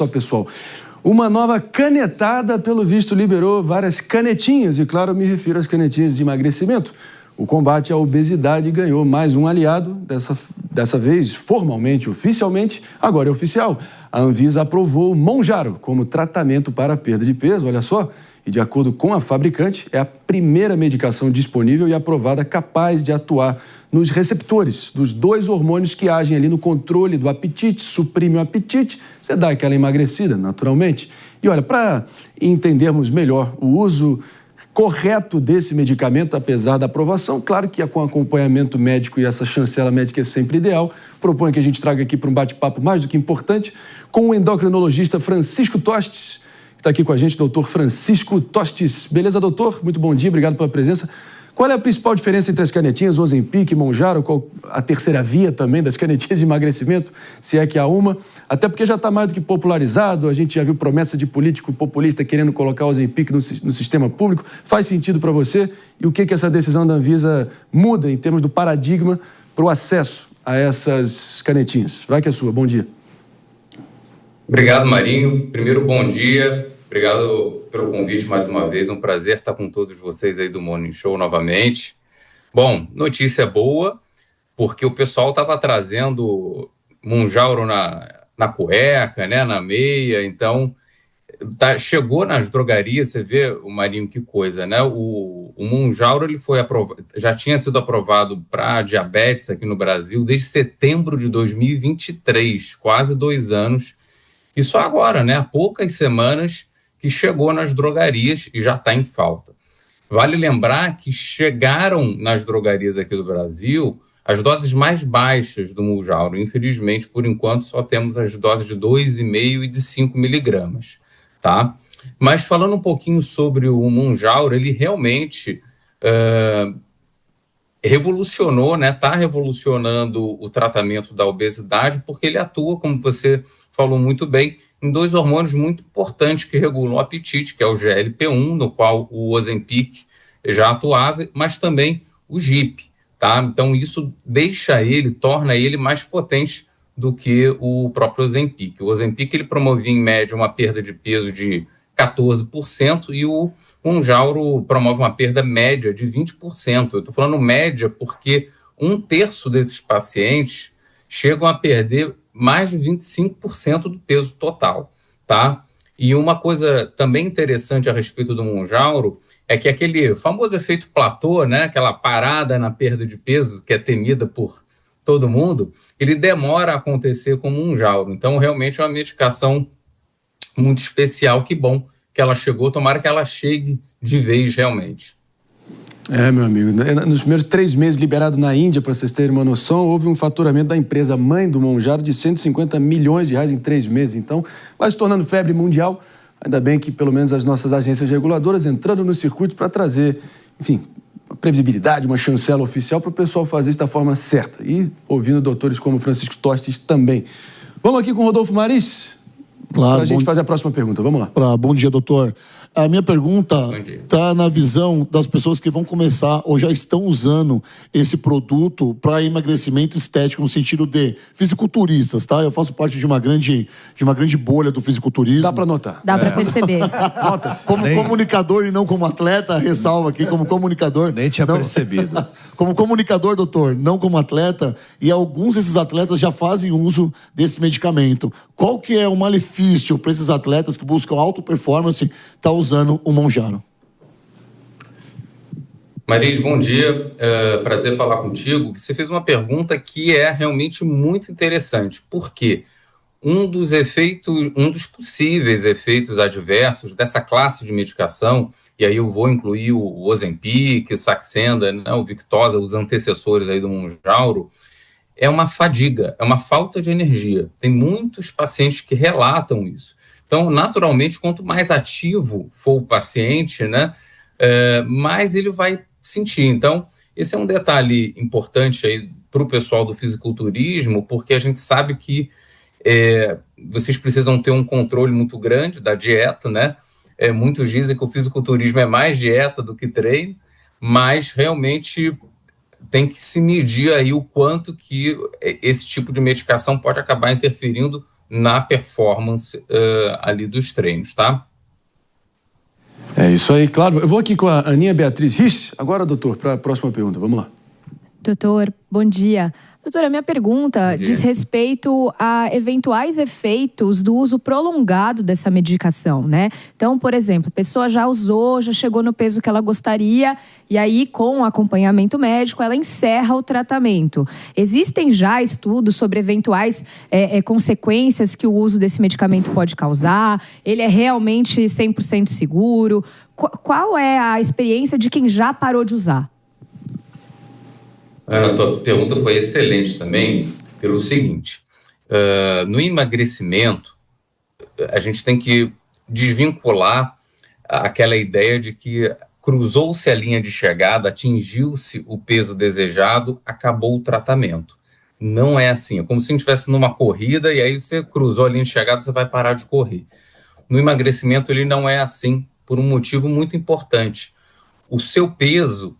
só, pessoal. Uma nova canetada, pelo visto, liberou várias canetinhas. E, claro, eu me refiro às canetinhas de emagrecimento. O combate à obesidade ganhou mais um aliado, dessa vez formalmente, oficialmente, agora é oficial. A Anvisa aprovou o Mounjaro como tratamento para a perda de peso, olha só. E, de acordo com a fabricante, é a primeira medicação disponível e aprovada capaz de atuar nos receptores dos 2 hormônios que agem ali no controle do apetite, suprime o apetite, você dá aquela emagrecida, naturalmente. E olha, para entendermos melhor o uso correto desse medicamento, apesar da aprovação, claro que com acompanhamento médico e essa chancela médica é sempre ideal, proponho que a gente traga aqui para um bate-papo mais do que importante com o endocrinologista Francisco Tostes, que está aqui com a gente, doutor Francisco Tostes. Beleza, doutor? Muito bom dia, obrigado pela presença. Qual é a principal diferença entre as canetinhas Ozempic e Mounjaro? Qual a terceira via também das canetinhas de emagrecimento, se é que há uma? Até porque já está mais do que popularizado, a gente já viu promessa de político populista querendo colocar o Ozempic no sistema público. Faz sentido para você? E o que essa decisão da Anvisa muda em termos do paradigma para o acesso a essas canetinhas? Vai que é sua, bom dia. Obrigado, Marinho. Primeiro, bom dia. Obrigado pelo convite mais uma vez. É um prazer estar com todos vocês aí do Morning Show novamente. Bom, notícia boa, porque o pessoal estava trazendo Mounjaro na cueca, né, na meia. Então, chegou nas drogarias, você vê, Marinho, que coisa, né? O Mounjaro, ele foi já tinha sido aprovado para diabetes aqui no Brasil desde setembro de 2023, quase 2 anos. E só agora, né, há poucas semanas, que chegou nas drogarias e já está em falta. Vale lembrar que chegaram nas drogarias aqui do Brasil as doses mais baixas do Mounjaro. Infelizmente, por enquanto, só temos as doses de 2,5 e de 5 miligramas, tá? Mas falando um pouquinho sobre o Mounjaro, ele realmente revolucionou, né? Está revolucionando o tratamento da obesidade, porque ele atua, como você falou muito bem, em 2 hormônios muito importantes que regulam o apetite, que é o GLP-1, no qual o Ozempic já atuava, mas também o GIP, tá? Então isso torna ele mais potente do que o próprio Ozempic. O Ozempic, ele promovia em média uma perda de peso de 14% e o Mounjaro promove uma perda média de 20%. Eu estou falando média porque 1/3 desses pacientes chegam a perder mais de 25% do peso total, tá? E uma coisa também interessante a respeito do Mounjaro é que aquele famoso efeito platô, né, aquela parada na perda de peso que é temida por todo mundo, ele demora a acontecer com o Mounjaro. Então, realmente é uma medicação muito especial. Que bom que ela chegou, tomara que ela chegue de vez realmente. Meu amigo, nos primeiros 3 meses liberado na Índia, para vocês terem uma noção, houve um faturamento da empresa mãe do Mounjaro de 150 milhões de reais em 3 meses. Então, vai se tornando febre mundial. Ainda bem que, pelo menos, as nossas agências reguladoras entrando no circuito para trazer, enfim, uma previsibilidade, uma chancela oficial para o pessoal fazer isso da forma certa. E ouvindo doutores como Francisco Tostes também. Vamos aqui com o Rodolfo Maris, para a gente fazer a próxima pergunta. Vamos lá. Bom dia, doutor. A minha pergunta está na visão das pessoas que vão começar ou já estão usando esse produto para emagrecimento estético, no sentido de fisiculturistas, tá? Eu faço parte de uma grande bolha do fisiculturismo. Dá para notar. Dá para perceber. Nota-se. Como comunicador e não como atleta, ressalva aqui, como comunicador. Nem tinha percebido. Como comunicador, doutor, não como atleta, e alguns desses atletas já fazem uso desse medicamento. Qual que é o malefício para esses atletas que buscam alta performance estar usando o Mounjaro? Maris, bom dia. Prazer falar contigo. Você fez uma pergunta que é realmente muito interessante. Por quê? Um dos possíveis efeitos adversos dessa classe de medicação, e aí eu vou incluir o Ozempic, o Saxenda, né, o Victoza, os antecessores aí do Mounjaro, é uma fadiga, é uma falta de energia. Tem muitos pacientes que relatam isso. Então, naturalmente, quanto mais ativo for o paciente, né, mais ele vai sentir. Então, esse é um detalhe importante aí para o pessoal do fisiculturismo, porque a gente sabe que vocês precisam ter um controle muito grande da dieta, né? Muitos dizem que o fisiculturismo é mais dieta do que treino, mas realmente tem que se medir aí o quanto que esse tipo de medicação pode acabar interferindo na performance ali dos treinos, tá? É isso aí, claro. Eu vou aqui com a Aninha Beatriz Rich. Agora, doutor, para a próxima pergunta. Vamos lá. Doutor, bom dia. Doutora, minha pergunta diz respeito a eventuais efeitos do uso prolongado dessa medicação, né? Então, por exemplo, a pessoa já usou, já chegou no peso que ela gostaria e aí, com o acompanhamento médico, ela encerra o tratamento. Existem já estudos sobre eventuais consequências que o uso desse medicamento pode causar? Ele é realmente 100% seguro? Qual é a experiência de quem já parou de usar? A tua pergunta foi excelente também, pelo seguinte, no emagrecimento, a gente tem que desvincular aquela ideia de que cruzou-se a linha de chegada, atingiu-se o peso desejado, acabou o tratamento. Não é assim, é como se a gente estivesse numa corrida e aí você cruzou a linha de chegada, você vai parar de correr. No emagrecimento, ele não é assim, por um motivo muito importante. O seu peso...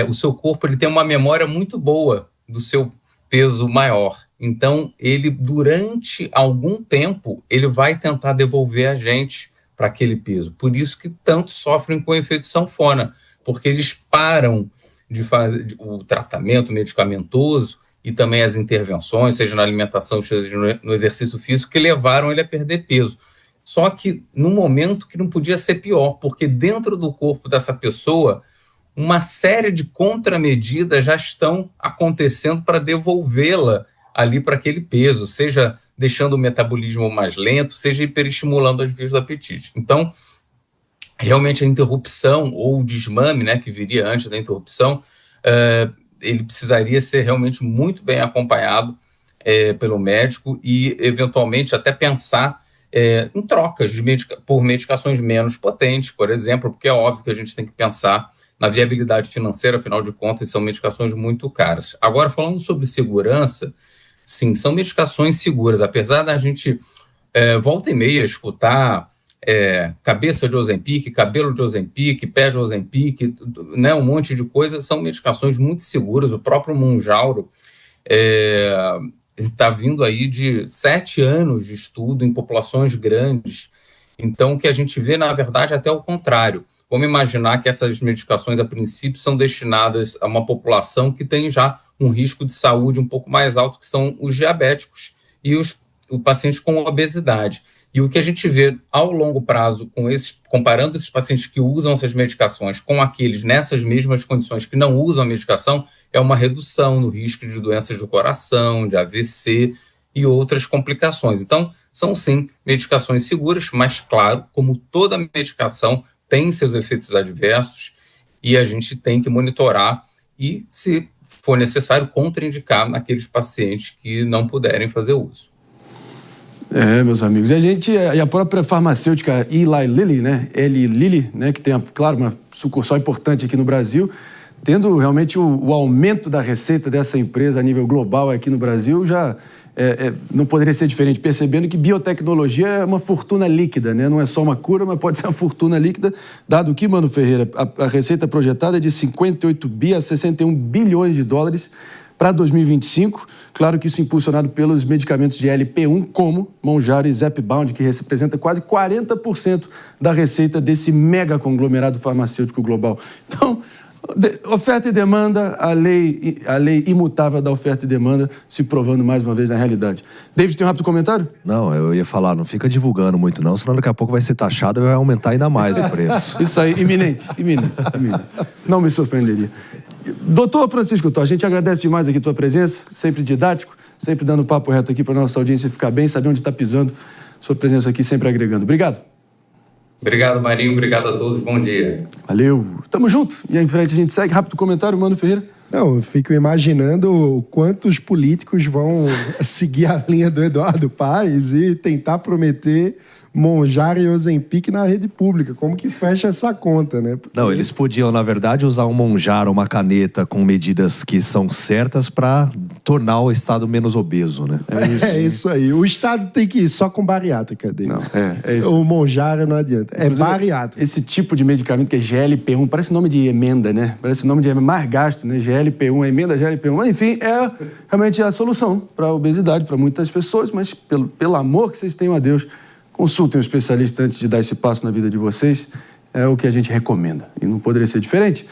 o seu corpo ele tem uma memória muito boa do seu peso maior. Então, ele, durante algum tempo, ele vai tentar devolver a gente para aquele peso. Por isso que tantos sofrem com efeito sanfona, porque eles param de fazer o tratamento medicamentoso e também as intervenções, seja na alimentação, seja no exercício físico, que levaram ele a perder peso. Só que no momento que não podia ser pior, porque dentro do corpo dessa pessoa uma série de contramedidas já estão acontecendo para devolvê-la ali para aquele peso, seja deixando o metabolismo mais lento, seja hiperestimulando as vias do apetite. Então, realmente a interrupção ou o desmame, né, que viria antes da interrupção, ele precisaria ser realmente muito bem acompanhado pelo médico e, eventualmente, até pensar em trocas por medicações menos potentes, por exemplo, porque é óbvio que a gente tem que pensar na viabilidade financeira, afinal de contas, são medicações muito caras. Agora, falando sobre segurança, sim, são medicações seguras, apesar da gente volta e meia escutar cabeça de Ozempic, cabelo de Ozempic, pé de Ozempic, né, um monte de coisas, são medicações muito seguras. O próprio Mounjaro está vindo aí de 7 anos de estudo em populações grandes. Então, o que a gente vê, na verdade, é até o contrário. Vamos imaginar que essas medicações, a princípio, são destinadas a uma população que tem já um risco de saúde um pouco mais alto, que são os diabéticos e os pacientes com obesidade. E o que a gente vê ao longo prazo, comparando esses pacientes que usam essas medicações com aqueles nessas mesmas condições que não usam a medicação, é uma redução no risco de doenças do coração, de AVC e outras complicações. Então, são sim medicações seguras, mas, claro, como toda medicação, tem seus efeitos adversos e a gente tem que monitorar e, se for necessário, contraindicar naqueles pacientes que não puderem fazer uso. Meus amigos, e a própria farmacêutica Eli Lilly, né? Eli Lilly, né? Que tem, claro, uma sucursal importante aqui no Brasil, tendo realmente o aumento da receita dessa empresa a nível global aqui no Brasil, já não poderia ser diferente, percebendo que biotecnologia é uma fortuna líquida, né? Não é só uma cura, mas pode ser uma fortuna líquida, dado que, Mano Ferreira, a receita projetada é de 58 bi a 61 bilhões de dólares para 2025. Claro que isso impulsionado pelos medicamentos de LP1, como Mounjaro e Zepbound, que representa quase 40% da receita desse mega conglomerado farmacêutico global. Então, oferta e demanda, a lei imutável da oferta e demanda se provando mais uma vez na realidade. David, tem um rápido comentário? Não, eu ia falar, não fica divulgando muito não, senão daqui a pouco vai ser taxado e vai aumentar ainda mais o preço. Isso aí, iminente. Não me surpreenderia. Doutor Francisco Tó, a gente agradece demais aqui a tua presença, sempre didático, sempre dando papo reto aqui para a nossa audiência ficar bem, saber onde está pisando, sua presença aqui sempre agregando. Obrigado. Obrigado, Marinho. Obrigado a todos. Bom dia. Valeu. Tamo junto. E aí em frente a gente segue. Rápido comentário, Mano Ferreira. Não, eu fico imaginando quantos políticos vão seguir a linha do Eduardo Paes e tentar prometer Monjaro e Ozempic na rede pública. Como que fecha essa conta, né? Porque... Não, eles podiam, na verdade, usar um Monjaro, uma caneta com medidas que são certas para tornar o Estado menos obeso, né? É isso aí. O Estado tem que ir só com bariátrica dele. Não, é isso. O Monjaro não adianta. É bariátrica. Esse tipo de medicamento que é GLP-1, parece nome de emenda, né? Parece nome de mais gasto, né? GLP-1, a emenda GLP-1. Mas, enfim, é realmente a solução para a obesidade para muitas pessoas, mas pelo amor que vocês tenham a Deus, consultem um especialista antes de dar esse passo na vida de vocês. É o que a gente recomenda. E não poderia ser diferente.